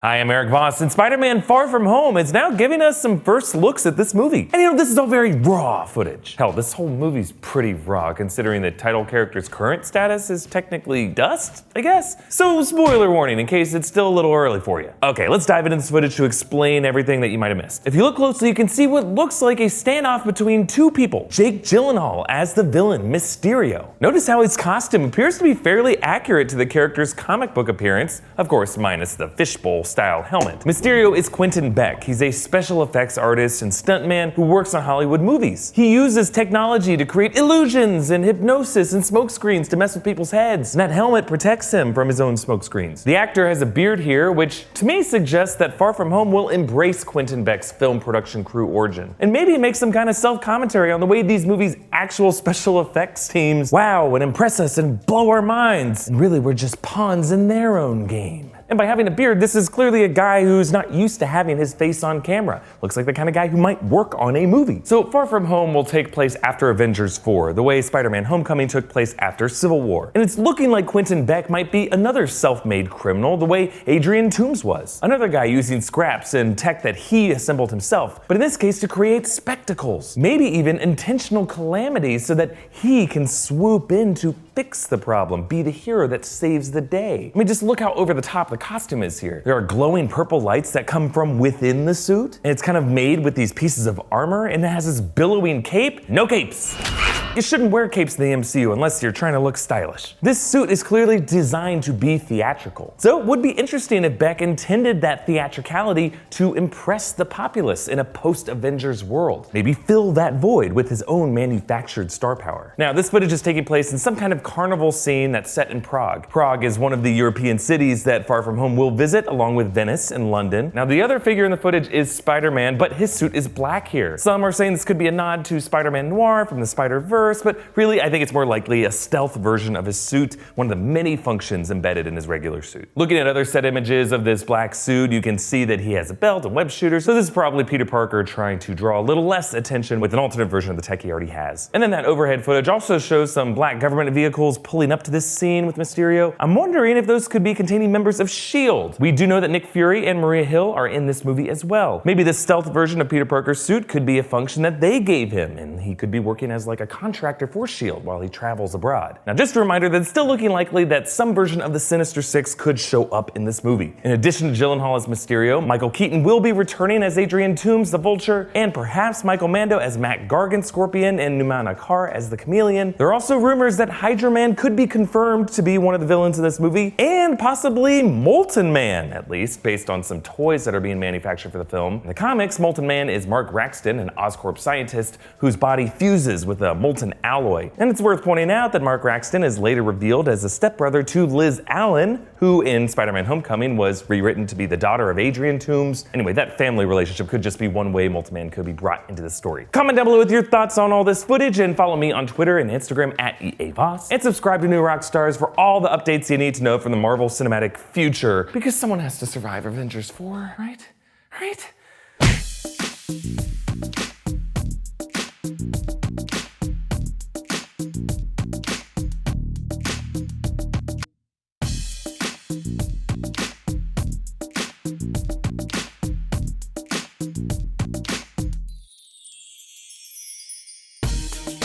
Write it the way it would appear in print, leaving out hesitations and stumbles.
Hi, I'm Erik Voss, and Spider-Man Far From Home is now giving us some first looks at this movie. And this is all very raw footage. Hell, this whole movie's pretty raw, considering the title character's current status is technically dust, I guess? So, spoiler warning in case it's still a little early for you. Okay, let's dive into this footage to explain everything that you might have missed. If you look closely, you can see what looks like a standoff between two people. Jake Gyllenhaal as the villain, Mysterio. Notice how his costume appears to be fairly accurate to the character's comic book appearance, of course, minus the fishbowl style helmet. Mysterio is Quentin Beck. He's a special effects artist and stuntman who works on Hollywood movies. He uses technology to create illusions and hypnosis and smokescreens to mess with people's heads, and that helmet protects him from his own smokescreens. The actor has a beard here, which to me suggests that Far From Home will embrace Quentin Beck's film production crew origin, and maybe make some kind of self-commentary on the way these movies' actual special effects teams wow and impress us and blow our minds, and really we're just pawns in their own game. And by having a beard, this is clearly a guy who's not used to having his face on camera. Looks like the kind of guy who might work on a movie. So Far From Home will take place after Avengers 4, the way Spider-Man Homecoming took place after Civil War. And it's looking like Quentin Beck might be another self-made criminal, the way Adrian Toomes was. Another guy using scraps and tech that he assembled himself, but in this case to create spectacles. Maybe even intentional calamities so that he can swoop in to fix the problem, be the hero that saves the day. I mean, just look how over the top the costume is here. There are glowing purple lights that come from within the suit, and it's kind of made with these pieces of armor, and it has this billowing cape. No capes! You shouldn't wear capes in the MCU unless you're trying to look stylish. This suit is clearly designed to be theatrical. So it would be interesting if Beck intended that theatricality to impress the populace in a post-Avengers world. Maybe fill that void with his own manufactured star power. Now, this footage is taking place in some kind of carnival scene that's set in Prague. Prague is one of the European cities that Far From Home will visit, along with Venice and London. Now, the other figure in the footage is Spider-Man, but his suit is black here. Some are saying this could be a nod to Spider-Man Noir from the Spider-Verse, but really I think it's more likely a stealth version of his suit, one of the many functions embedded in his regular suit. Looking at other set images of this black suit, you can see that he has a belt and web shooters, so this is probably Peter Parker trying to draw a little less attention with an alternate version of the tech he already has. And then that overhead footage also shows some black government vehicles pulling up to this scene with Mysterio. I'm wondering if those could be containing members of S.H.I.E.L.D. We do know that Nick Fury and Maria Hill are in this movie as well. Maybe this stealth version of Peter Parker's suit could be a function that they gave him, and he could be working as like a contractor for S.H.I.E.L.D. while he travels abroad. Now, just a reminder that it's still looking likely that some version of the Sinister Six could show up in this movie. In addition to Gyllenhaal as Mysterio, Michael Keaton will be returning as Adrian Toomes, the Vulture, and perhaps Michael Mando as Mac Gargan, Scorpion, and Numan Acar as the Chameleon. There are also rumors that Hydra Man could be confirmed to be one of the villains in this movie, and possibly Molten Man, at least, based on some toys that are being manufactured for the film. In the comics, Molten Man is Mark Raxton, an Oscorp scientist whose body fuses with a molten alloy. And it's worth pointing out that Mark Raxton is later revealed as a stepbrother to Liz Allen, who in Spider-Man Homecoming was rewritten to be the daughter of Adrian Toomes. Anyway, that family relationship could just be one way Molten Man could be brought into the story. Comment down below with your thoughts on all this footage, and follow me on Twitter and Instagram at EAVoss. And subscribe to New Rockstars for all the updates you need to know from the Marvel Cinematic future, because someone has to survive Avengers 4, right?